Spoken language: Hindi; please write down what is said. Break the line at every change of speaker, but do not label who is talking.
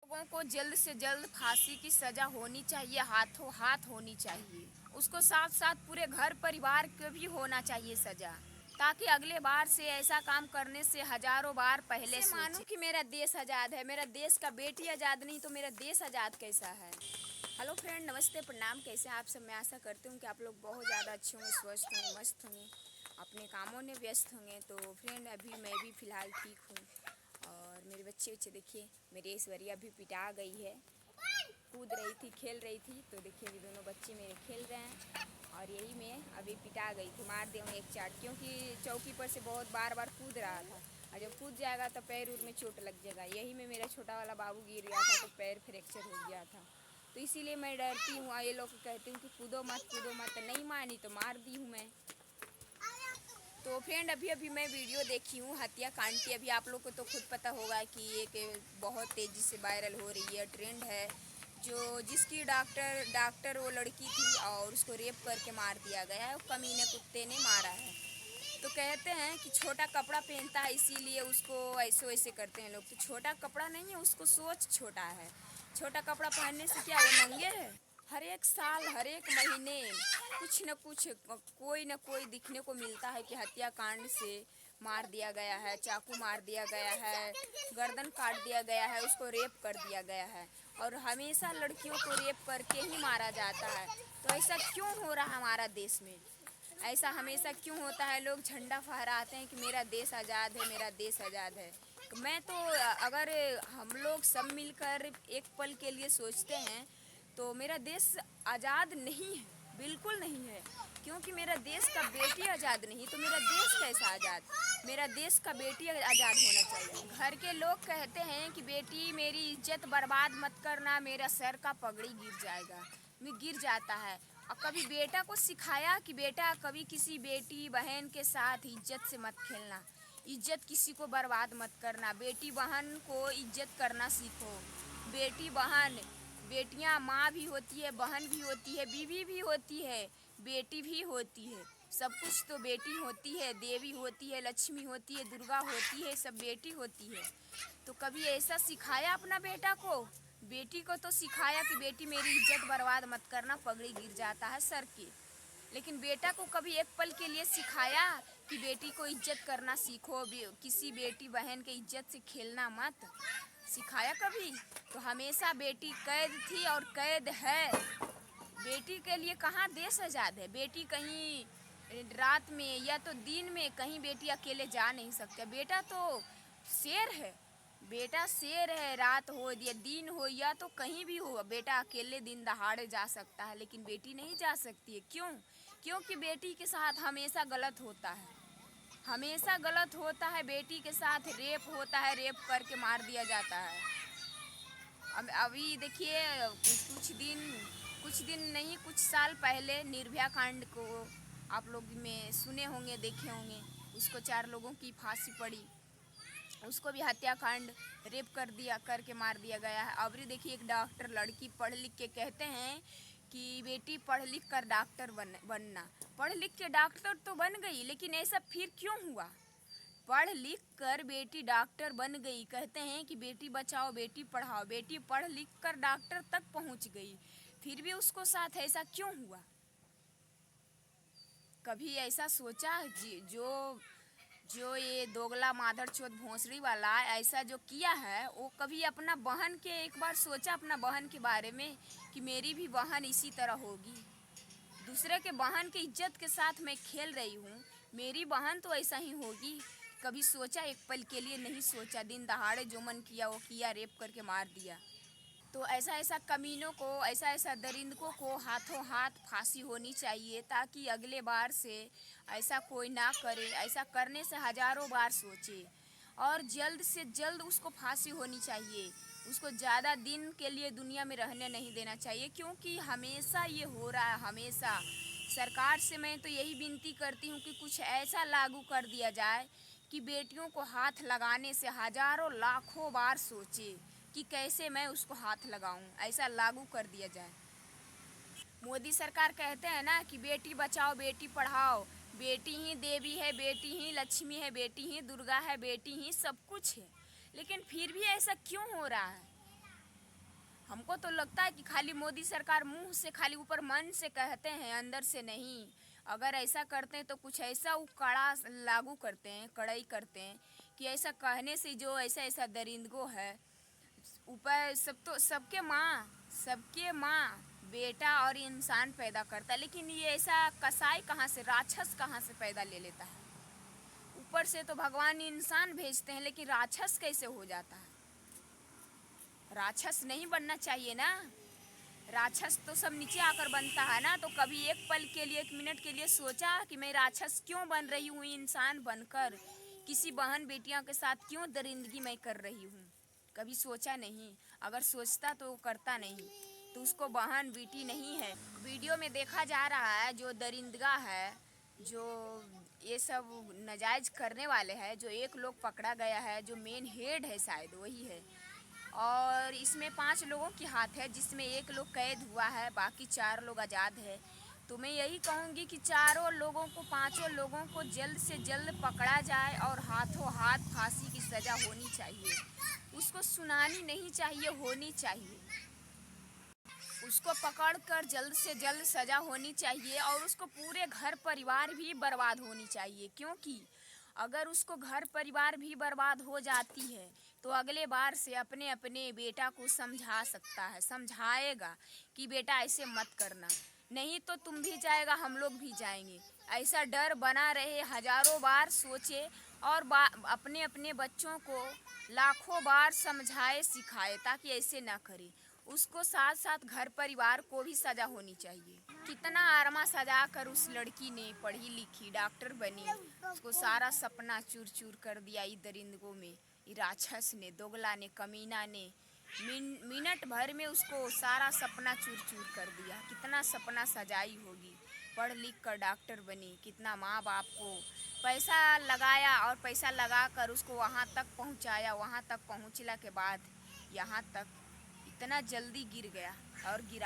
लोगों को जल्द से जल्द फांसी की सजा होनी चाहिए, हाथों हाथ होनी चाहिए। उसको साथ साथ पूरे घर परिवार को भी होना चाहिए सजा, ताकि अगले बार से ऐसा काम करने से हजारों बार पहले मानूं कि मेरा देश आज़ाद है। मेरा देश का बेटी आज़ाद नहीं तो मेरा देश आज़ाद कैसा है। हेलो फ्रेंड, नमस्ते, प्रणाम। कैसे आप सब? मैं आशा करती हूँ कि आप लोग बहुत ज़्यादा अच्छे होंगे, स्वस्थ होंगे, मस्त होंगे, अपने कामों में व्यस्त होंगे। तो फ्रेंड, अभी मैं भी फ़िलहाल ठीक हूँ और मेरे बच्चे देखिए, मेरी ऐश्वर्या भी पिटा गई है। कूद रही थी, खेल रही थी, तो देखिए ये दोनों बच्चे मेरे खेल रहे हैं और यही मैं अभी पिटा गई थी। मार दूँ एक चाट, क्योंकि चौकी पर से बहुत बार बार कूद रहा था और जब कूद जाएगा तो पैर उर में चोट लग जाएगा। यही में मेरा छोटा वाला बाबू गिर गया था तो पैर फ्रैक्चर हो गया था। तो इसीलिए मैं डरती हूँ। ये लोग कहते हैं कि कूदो मत कूदो मत, नहीं मानी तो मार दी हूँ मैं। तो फ्रेंड, अभी अभी मैं वीडियो देखी हूँ हत्या कांड की। अभी आप लोग को तो खुद पता होगा कि ये बहुत तेज़ी से वायरल हो रही है, ट्रेंड है। जो जिसकी डॉक्टर वो लड़की थी और उसको रेप करके मार दिया गया है, कमीने कुत्ते ने मारा है। तो कहते हैं कि छोटा कपड़ा पहनता है इसीलिए उसको ऐसे वैसे करते हैं लोग। तो छोटा कपड़ा नहीं है, उसको सोच छोटा है। छोटा कपड़ा पहनने से क्या वो नंगे है? हर एक साल, हर एक महीने कुछ न कुछ, कोई न कोई दिखने को मिलता है कि हत्याकांड से मार दिया गया है, चाकू मार दिया गया है, गर्दन काट दिया गया है, उसको रेप कर दिया गया है। और हमेशा लड़कियों को रेप करके ही मारा जाता है। तो ऐसा क्यों हो रहा है हमारा देश में? ऐसा हमेशा क्यों होता है? लोग झंडा फहराते हैं कि मेरा देश आज़ाद है, मेरा देश आज़ाद है। मैं तो अगर हम लोग सब मिलकर एक पल के लिए सोचते हैं तो मेरा देश आज़ाद नहीं है, बिल्कुल नहीं है। क्योंकि मेरा देश का बेटी आज़ाद नहीं तो मेरा देश कैसा आज़ाद? मेरा देश का बेटी आज़ाद होना चाहिए। घर के लोग कहते हैं कि बेटी मेरी इज्जत बर्बाद मत करना, मेरा सर का पगड़ी गिर जाएगा। मैं गिर जाता है। और कभी बेटा को सिखाया कि बेटा कभी किसी बेटी बहन के साथ इज्जत से मत खेलना, इज्जत किसी को बर्बाद मत करना, बेटी बहन को इज्जत करना सीखो। बेटी बहन, बेटियां माँ भी होती है, बहन भी होती है, बीवी भी होती है, बेटी भी होती है। सब कुछ तो बेटी होती है, देवी होती है, लक्ष्मी होती है, दुर्गा होती है, सब बेटी होती है। तो कभी ऐसा सिखाया अपना बेटा को? बेटी को तो सिखाया कि बेटी मेरी इज्जत बर्बाद मत करना, पगड़ी गिर जाता है सर की। लेकिन बेटा को कभी एक पल के लिए सिखाया कि बेटी को इज्जत करना सीखो, किसी बेटी बहन के इज्जत से खेलना मत? सिखाया कभी? तो हमेशा बेटी कैद थी और कैद है। बेटी के लिए कहाँ देश आज़ाद है? बेटी कहीं रात में या तो दिन में कहीं बेटी अकेले जा नहीं सकती। बेटा तो शेर है, बेटा शेर है। रात हो या दिन हो या तो कहीं भी हो, बेटा अकेले दिन दहाड़े जा सकता है, लेकिन बेटी नहीं जा सकती है। क्यों? क्योंकि बेटी के साथ हमेशा गलत होता है, हमेशा गलत होता है। बेटी के साथ रेप होता है, रेप करके मार दिया जाता है। अभी देखिए, कुछ दिन नहीं, कुछ साल पहले निर्भया कांड को आप लोग में सुने होंगे, देखे होंगे। उसको 4 लोगों की फांसी पड़ी, उसको भी हत्याकांड, रेप कर दिया, करके मार दिया गया है। अभी देखिए, एक डॉक्टर लड़की पढ़ लिख के कहते हैं कि बेटी पढ़ लिख कर डॉक्टर बनना। पढ़ लिख के डॉक्टर तो बन गई, लेकिन ऐसा फिर क्यों हुआ? पढ़ लिख कर बेटी डॉक्टर बन गई, कहते हैं कि बेटी बचाओ बेटी पढ़ाओ, बेटी पढ़ लिख कर डॉक्टर तक पहुंच गई, फिर भी उसको साथ ऐसा क्यों हुआ? कभी ऐसा सोचा? जो जो ये दोगला माधर चौथ भोंसड़ी वाला ऐसा जो किया है, वो कभी अपना बहन के एक बार सोचा, अपना बहन के बारे में, कि मेरी भी बहन इसी तरह होगी? दूसरे के बहन की इज्जत के साथ मैं खेल रही हूँ, मेरी बहन तो ऐसा ही होगी। कभी सोचा? एक पल के लिए नहीं सोचा। दिन दहाड़े जो मन किया वो किया, रेप करके मार दिया। तो ऐसा ऐसा कमीनों को, ऐसा ऐसा दरिंदों को हाथों हाथ फांसी होनी चाहिए, ताकि अगले बार से ऐसा कोई ना करे। ऐसा करने से हजारों बार सोचे और जल्द से जल्द उसको फांसी होनी चाहिए। उसको ज़्यादा दिन के लिए दुनिया में रहने नहीं देना चाहिए, क्योंकि हमेशा ये हो रहा है। हमेशा सरकार से मैं तो यही विनती करती हूँ कि कुछ ऐसा लागू कर दिया जाए कि बेटियों को हाथ लगाने से हजारों लाखों बार सोचे कि कैसे मैं उसको हाथ लगाऊं। ऐसा लागू कर दिया जाए। मोदी सरकार कहते हैं ना कि बेटी बचाओ बेटी पढ़ाओ, बेटी ही देवी है, बेटी ही लक्ष्मी है, बेटी ही दुर्गा है, बेटी ही सब कुछ है। लेकिन फिर भी ऐसा क्यों हो रहा है? तो लगता है कि खाली मोदी सरकार मुंह से खाली ऊपर मन से कहते हैं, अंदर से नहीं। अगर ऐसा करते हैं तो कुछ ऐसा वो कड़ा लागू करते हैं, कड़ाई करते हैं कि ऐसा कहने से जो ऐसा ऐसा दरिंदगो है ऊपर सब, तो सबके माँ बेटा और इंसान पैदा करता है, लेकिन ये ऐसा कसाई कहाँ से, राक्षस कहाँ से पैदा ले लेता है। ऊपर से तो भगवान इंसान भेजते हैं, लेकिन राक्षस कैसे हो जाता है। राक्षस नहीं बनना चाहिए ना। राक्षस तो सब नीचे आकर बनता है ना। तो कभी एक पल के लिए, एक मिनट के लिए सोचा कि मैं राक्षस क्यों बन रही हूँ, इंसान बनकर किसी बहन बेटियों के साथ क्यों दरिंदगी मैं कर रही हूँ। कभी सोचा नहीं। अगर सोचता तो करता नहीं। तो उसको बहन बेटी नहीं है। वीडियो में देखा जा रहा है जो दरिंदगा है, जो ये सब नाजायज करने वाले हैं, जो एक लोग पकड़ा गया है, जो मेन हेड है शायद वही है। और इसमें 5 लोगों की हाथ है, जिसमें एक लोग कैद हुआ है, बाकी 4 लोग आज़ाद है। तो मैं यही कहूँगी कि चारों लोगों को, 5 लोगों को जल्द से जल्द पकड़ा जाए और हाथों हाथ फांसी की सज़ा होनी चाहिए। उसको सुनानी नहीं चाहिए, होनी चाहिए। उसको पकड़कर जल्द से जल्द सज़ा होनी चाहिए और उसको पूरे घर परिवार भी बर्बाद होनी चाहिए। क्योंकि अगर उसको घर परिवार भी बर्बाद हो जाती है तो अगले बार से अपने अपने बेटा को समझा सकता है, समझाएगा कि बेटा ऐसे मत करना, नहीं तो तुम भी जाएगा, हम लोग भी जाएंगे। ऐसा डर बना रहे, हजारों बार सोचे और अपने अपने बच्चों को लाखों बार समझाए सिखाए ताकि ऐसे ना करे। उसको साथ साथ घर परिवार को भी सजा होनी चाहिए। कितना आरमा सजा कर उस लड़की ने, पढ़ी लिखी डॉक्टर बनी, उसको सारा सपना चूर चूर कर दिया। ई दरिंदगों में, ई राक्षस ने, दोगला ने, कमीना ने मिनट भर में उसको सारा सपना चूर चूर कर दिया। कितना सपना सजाई होगी, पढ़ लिख कर डॉक्टर बनी, कितना माँ बाप को पैसा लगाया और पैसा लगा कर उसको वहाँ तक पहुँचाया। वहाँ तक पहुँचला के बाद यहाँ तक इतना जल्दी गिर गया और गिरा।